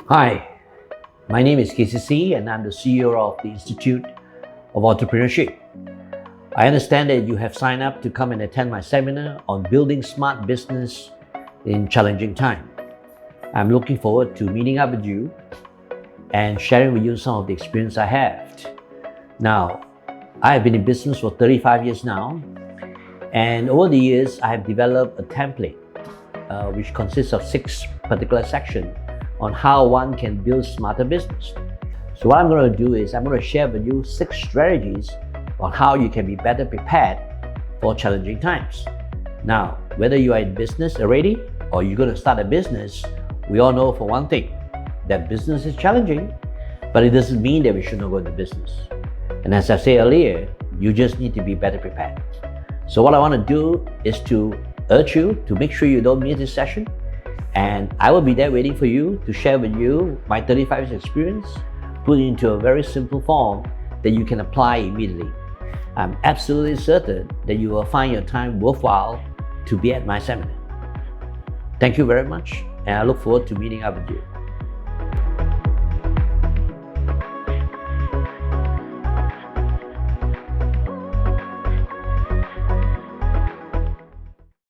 Hi, my name is KCC and I'm the CEO of the Institute of Entrepreneurship. I understand that you have signed up to come and attend my seminar on building smart business in challenging times. I'm looking forward to meeting up with you and sharing with you some of the experience I have. Now, I have been in business for 35 years now, and over the years, I have developed a template which consists of 6 particular sections on how one can build smarter business. So what I'm going to do is I'm going to share with you 6 strategies on how you can be better prepared for challenging times. Now, whether you are in business already or you're going to start a business, we all know for one thing that business is challenging, but it doesn't mean that we should not go into business. And as I said earlier, you just need to be better prepared. So what I want to do is to urge you to make sure you don't miss this session. And I will be there waiting for you to share with you my 35 years experience, put it into a very simple form that you can apply immediately. I'm absolutely certain that you will find your time worthwhile to be at my seminar. Thank you very much, and I look forward to meeting up with you.